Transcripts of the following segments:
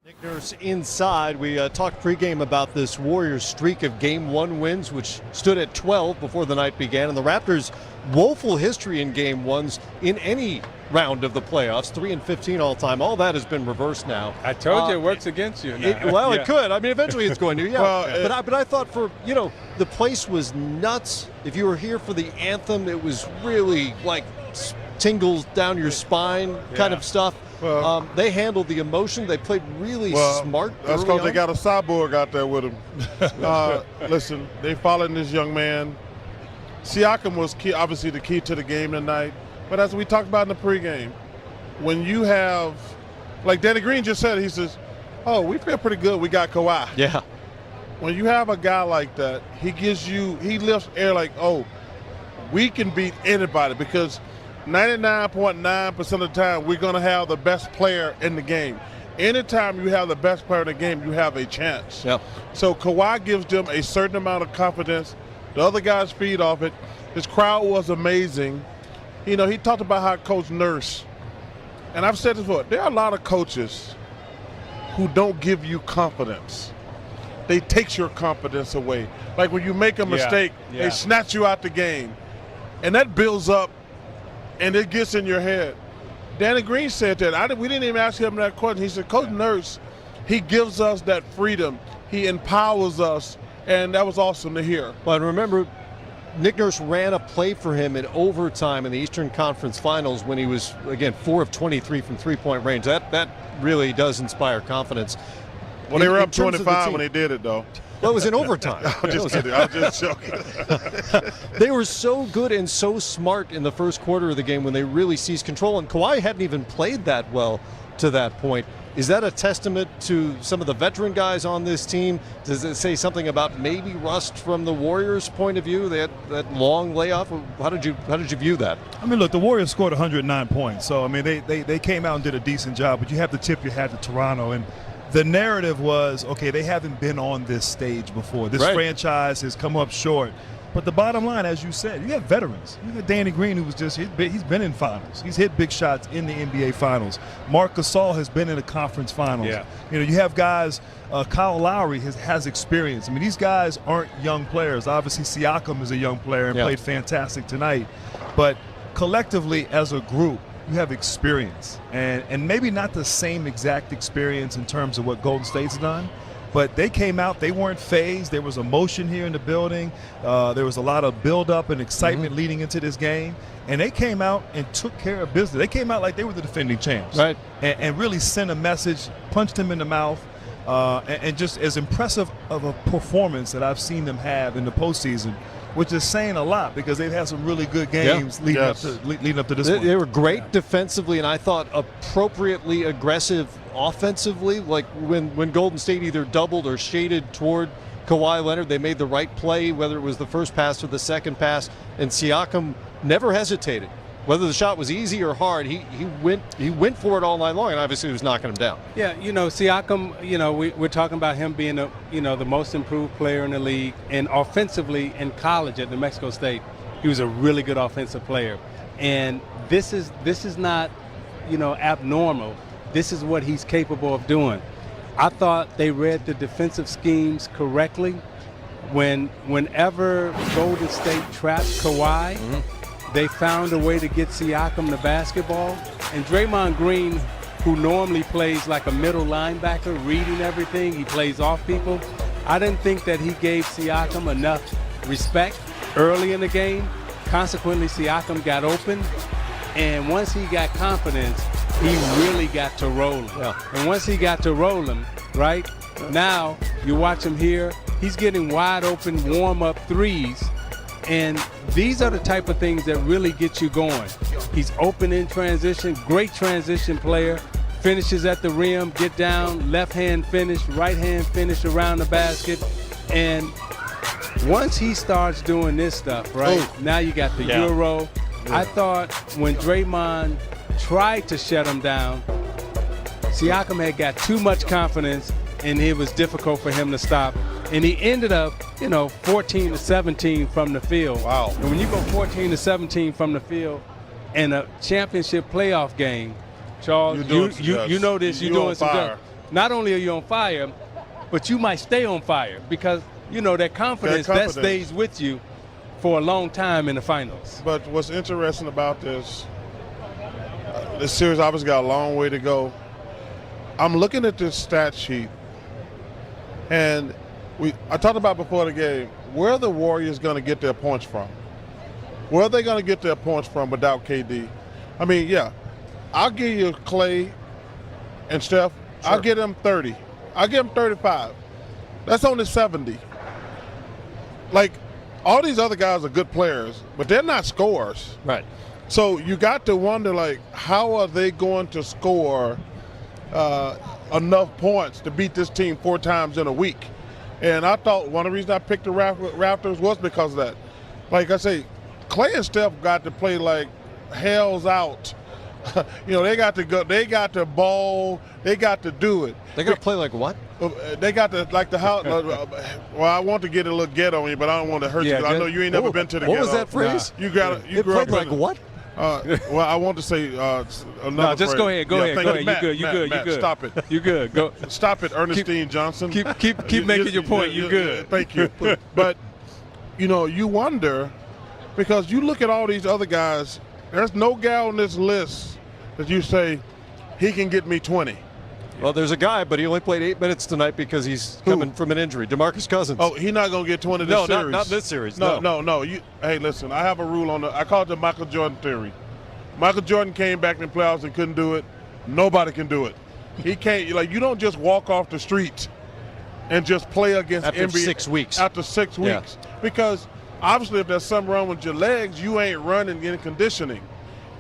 Nick Nurse inside. We talked pregame about this Warriors streak of Game 1 wins, which stood at 12 before the night began. And the Raptors' woeful history in Game 1s in any round of the playoffs, 3-15 all time. All that has been reversed now. I told you it works against you now. It could. I mean, eventually it's going to, yeah. Well, but I thought the place was nuts. If you were here for the anthem, it was really like tingles down your spine kind of stuff. Well, they handled the emotion. They played really smart. That's because they got a cyborg out there with them. Listen, they followed this young man. Siakam was obviously the key to the game tonight. But as we talked about in the pregame, when you have, like Danny Green just said, he says, "Oh, we feel pretty good. We got Kawhi." Yeah. When you have a guy like that, he lifts air like, "Oh, we can beat anybody," because 99.9% of the time, we're going to have the best player in the game. Anytime you have the best player in the game, you have a chance. Yep. So Kawhi gives them a certain amount of confidence. The other guys feed off it. His crowd was amazing. You know, he talked about how Coach Nurse, and I've said this before, there are a lot of coaches who don't give you confidence. They take your confidence away. Like when you make a mistake, they snatch you out the game. And that builds up, and it gets in your head. Danny Green said that. We didn't even ask him that question. He said, Coach Nurse, he gives us that freedom. He empowers us, and that was awesome to hear. But remember, Nick Nurse ran a play for him in overtime in the Eastern Conference Finals when he was, again, 4 of 23 from three-point range. That really does inspire confidence. Well, they were up 25 when they did it, though. Well, it was in overtime. I'm just kidding. I'm just joking. They were so good and so smart in the first quarter of the game when they really seized control, and Kawhi hadn't even played that well to that point. Is that a testament to some of the veteran guys on this team? Does it say something about maybe rust from the Warriors' point of view? They had that long layoff. How did you view that? I mean, look, the Warriors scored 109 points, so I mean they came out and did a decent job. But you have to tip your hat to Toronto, and the narrative was, okay, they haven't been on this stage before. This franchise has come up short. But the bottom line, as you said, you have veterans. You got Danny Green, who was he's been in finals. He's hit big shots in the NBA finals. Marc Gasol has been in the conference finals. Yeah. You know, you have guys, Kyle Lowry has experience. I mean, these guys aren't young players. Obviously, Siakam is a young player and played fantastic tonight. But collectively, as a group, you have experience. And maybe not the same exact experience in terms of what Golden State's done. But they came out, they weren't phased. There was emotion here in the building. There was a lot of build-up and excitement leading into this game. And they came out and took care of business. They came out like they were the defending champs. Right. And really sent a message, punched them in the mouth, and just as impressive of a performance that I've seen them have in the postseason, which is saying a lot because they've had some really good games leading up to this one. They were great defensively, and I thought appropriately aggressive offensively. Like when Golden State either doubled or shaded toward Kawhi Leonard, they made the right play, whether it was the first pass or the second pass, and Siakam never hesitated. Whether the shot was easy or hard, he went for it all night long, and obviously he was knocking him down. Yeah, Siakam, we're talking about him being the most improved player in the league, and offensively in college at New Mexico State, he was a really good offensive player. And this is not, abnormal. This is what he's capable of doing. I thought they read the defensive schemes correctly. Whenever Golden State trapped Kawhi, they found a way to get Siakam the basketball. And Draymond Green, who normally plays like a middle linebacker, reading everything, he plays off people. I didn't think that he gave Siakam enough respect early in the game. Consequently, Siakam got open. And once he got confidence, he really got to rolling. Yeah. And once he got to rolling, right, now you watch him here, he's getting wide open warm-up threes. And these are the type of things that really get you going. He's open in transition, great transition player, finishes at the rim, get down, left hand finish, right hand finish around the basket. And once he starts doing this stuff, right, now you got the Euro. I thought when Draymond tried to shut him down, Siakam had got too much confidence and it was difficult for him to stop. And he ended up, 14 to 17 from the field. Wow. And when you go 14 to 17 from the field in a championship playoff game, Charles, you know this, you're doing some good. not only are you on fire, but you might stay on fire because, you know, that confidence that stays with you for a long time in the finals. But what's interesting about this series obviously got a long way to go. I'm looking at this stat sheet, and I talked about before the game, where are the Warriors going to get their points from? Where are they going to get their points from without KD? I mean, yeah, I'll give you Clay and Steph. Sure. I'll give them 30. I'll give them 35. That's only 70. Like, all these other guys are good players, but they're not scorers. Right. So you got to wonder, like, how are they going to score enough points to beat this team 4 times in a week? And I thought one of the reasons I picked the Raptors was because of that. Like I say, Clay and Steph got to play like hell's out. You know, they got to go. They got to ball. They got to do it. They got to play like what? They got to like the house. Well, I want to get a little ghetto on you, but I don't want to hurt you. I know you ain't never been to the ghetto. What was that phrase? You got to. You it grew played up like what? Well, I want to say another No, just phrase. go ahead. Go ahead. Matt, You good. Stop it. You good. Go. Stop it, Ernestine Johnson. Keep making your point. You good. Thank you. But, you know, you wonder, because you look at all these other guys, there's no guy on this list that you say, he can get me 20. Well, there's a guy, but he only played 8 minutes tonight because he's coming from an injury. DeMarcus Cousins. Oh, he's not going to get 20 this series. No, not this series. No. Hey, listen, I have a rule on I call it the Michael Jordan theory. Michael Jordan came back in the playoffs and couldn't do it. Nobody can do it. He can't. Like, you don't just walk off the street and just play against after NBA 6 weeks. After 6 weeks, because obviously, if there's something wrong with your legs, you ain't running in conditioning.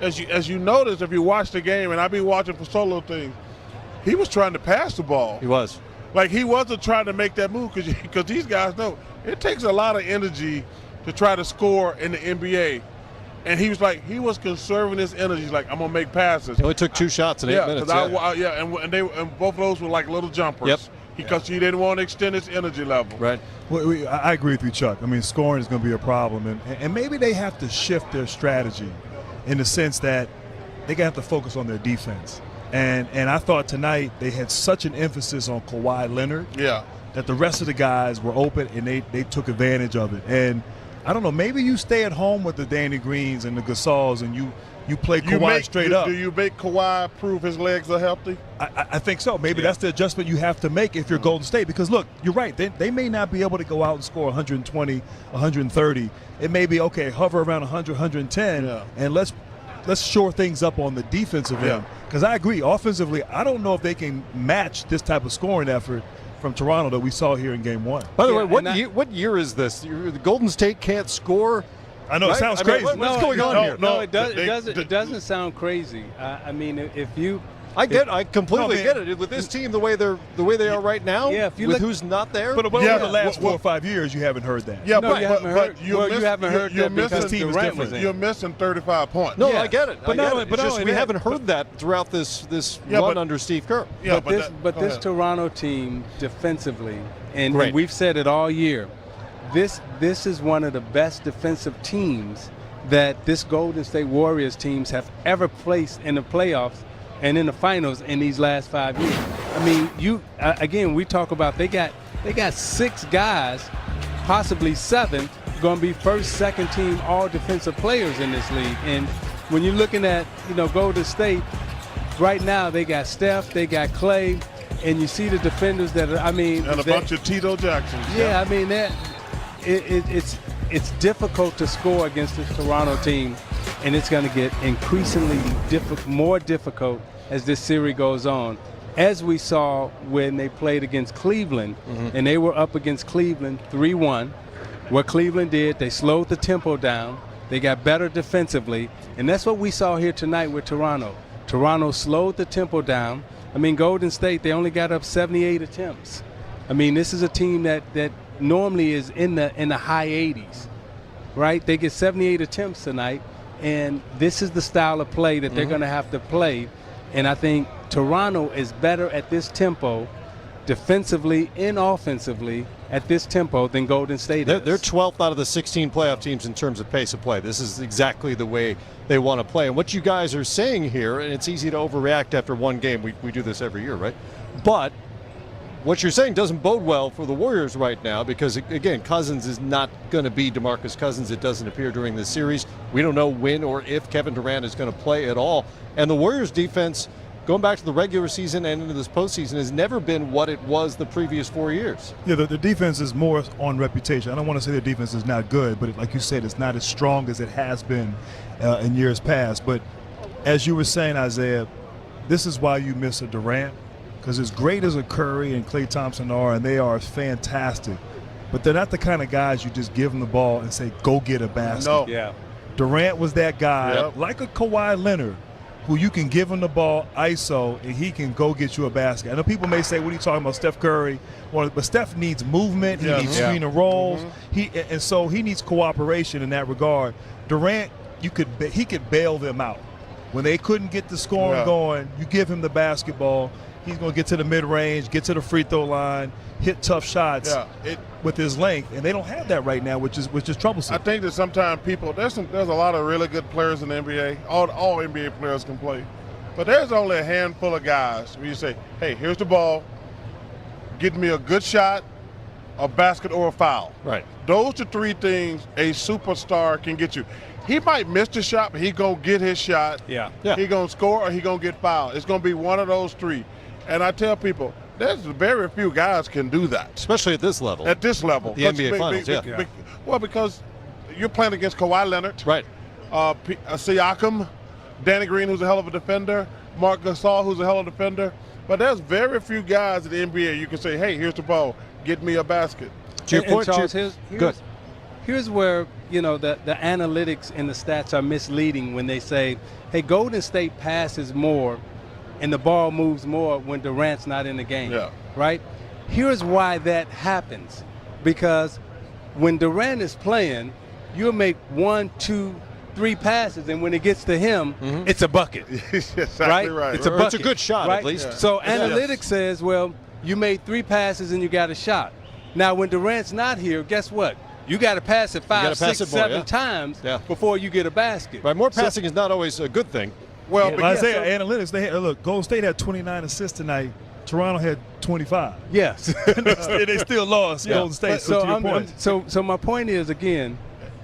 As you notice, if you watch the game, and I be watching for solo things, he was trying to pass the ball. He was. Like, he wasn't trying to make that move because these guys know it takes a lot of energy to try to score in the NBA. And he was conserving his energy. He's like, I'm gonna make passes. He only took 2 shots in 8 minutes. And both of those were like little jumpers. Yep. Because he didn't want to extend his energy level. Right. Well, I agree with you, Chuck. I mean, scoring is going to be a problem, and maybe they have to shift their strategy in the sense that they have to focus on their defense. And I thought tonight they had such an emphasis on Kawhi Leonard. Yeah. That the rest of the guys were open and they took advantage of it. And I don't know, maybe you stay at home with the Danny Greens and the Gasols and you play Kawhi straight up. Do you make Kawhi prove his legs are healthy? I think so. Maybe that's the adjustment you have to make if you're Golden State. Because, look, you're right. They may not be able to go out and score 120, 130. It may be, okay, hover around 100, 110, and let's shore things up on the defensive end. Because I agree, offensively, I don't know if they can match this type of scoring effort from Toronto that we saw here in Game 1. By the way, what year is this? The Golden State can't score? I know, right? it sounds crazy. What's going on here? No, it doesn't sound crazy. I mean, if you – I completely get it. With this team, the way they are right now, if you with who's not there. But over the last 4 or 5 years, you haven't heard that. Yeah, no, you haven't heard. You haven't heard that because team Durant was in. You're missing 35 points. No, I get it. But we haven't heard that throughout this run under Steve Kerr. Yeah, but this Toronto team defensively, and we've said it all year, this is one of the best defensive teams that this Golden State Warriors teams have ever placed in the playoffs and in the finals in these last 5 years. I mean, again, we talk about they got 6 guys, possibly 7, going to be first, second team all defensive players in this league. And when you're looking at, Golden State, right now they got Steph, they got Clay, and you see the defenders that are, and a bunch of Tito Jacksons. Yeah, I mean, it's difficult to score against this Toronto team, and it's going to get increasingly more difficult as this series goes on. As we saw when they played against Cleveland, and they were up against Cleveland 3-1. What Cleveland did, they slowed the tempo down. They got better defensively, and that's what we saw here tonight with Toronto. Toronto slowed the tempo down. I mean, Golden State, they only got up 78 attempts. I mean, this is a team that normally is in the high 80s, right? They get 78 attempts tonight, and this is the style of play that they're going to have to play. And I think Toronto is better at this tempo, defensively and offensively, at this tempo than Golden State is. They're 12th out of the 16 playoff teams in terms of pace of play. This is exactly the way they want to play. And what you guys are saying here, and it's easy to overreact after one game. We do this every year, right? But what you're saying doesn't bode well for the Warriors right now because, again, Cousins is not going to be DeMarcus Cousins. It doesn't appear during this series. We don't know when or if Kevin Durant is going to play at all. And the Warriors' defense, going back to the regular season and into this postseason, has never been what it was the previous 4 years. Yeah, the defense is more on reputation. I don't want to say the defense is not good, but like you said, it's not as strong as it has been in years past. But as you were saying, Isaiah, this is why you miss a Durant. Because as great as a Curry and Klay Thompson are, and they are fantastic, but they're not the kind of guys you just give them the ball and say, go get a basket. No. Yeah. Durant was that guy, like a Kawhi Leonard, who you can give him the ball, ISO, and he can go get you a basket. I know people may say, what are you talking about, Steph Curry? Well, but Steph needs movement. He needs screen and rolls. And so he needs cooperation in that regard. Durant, he could bail them out. When they couldn't get the scoring going, you give him the basketball. He's going to get to the mid-range, get to the free throw line, hit tough shots with his length, and they don't have that right now, which is troublesome. I think that sometimes people there's a lot of really good players in the NBA. All NBA players can play, but there's only a handful of guys where you say, "Hey, here's the ball. Get me a good shot, a basket, or a foul." Right. Those are three things a superstar can get you. He might miss the shot, but he gonna get his shot. Yeah. He gonna score or he gonna get fouled. It's gonna be one of those three. And I tell people, there's very few guys can do that. Especially at this level. At this level. The NBA Finals, Well, because you're playing against Kawhi Leonard. Right. Siakam, Danny Green, who's a hell of a defender, Marc Gasol, who's a hell of a defender. But there's very few guys in the NBA you can say, hey, here's the ball, get me a basket. To your point, Charles, good. Here's where, the analytics and the stats are misleading when they say, hey, Golden State passes more and the ball moves more when Durant's not in the game, right? Here's why that happens. Because when Durant is playing, you'll make 1, 2, 3 passes, and when it gets to him, it's a bucket. Exactly right. It's a bucket. It's a good shot, at least. So analytics says, well, you made 3 passes and you got a shot. Now, when Durant's not here, guess what? You got to pass it 5, 6, 7 times before you get a basket. Right, more passing is not always a good thing. Well, Isaiah, analytics, look, Golden State had 29 assists tonight. Toronto had 25. Yes. they still lost Golden State. So my point is, again,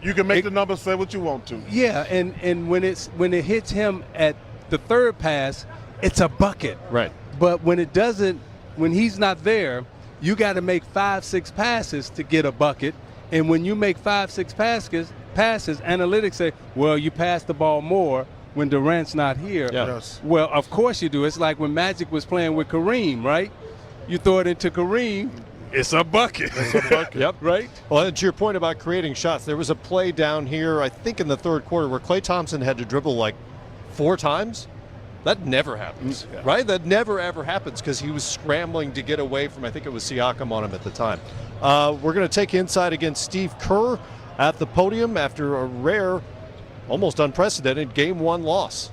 you can make the numbers say what you want to. Yeah, and when it hits him at the 3rd pass, it's a bucket. Right. But when it doesn't, when he's not there, you got to make 5, 6 passes to get a bucket. And when you make 5, 6 passes, analytics say, well, you pass the ball more when Durant's not here. Yes. Well, of course you do. It's like when Magic was playing with Kareem, right? You throw it into Kareem, it's a bucket. It's a bucket. Yep. Right. Well, and to your point about creating shots, there was a play down here, I think in the 3rd quarter, where Klay Thompson had to dribble like 4 times. That never happens, right? That never, ever happens because he was scrambling to get away from, I think it was Siakam on him at the time. We're going to take you inside against Steve Kerr at the podium after a rare, almost unprecedented Game 1 loss.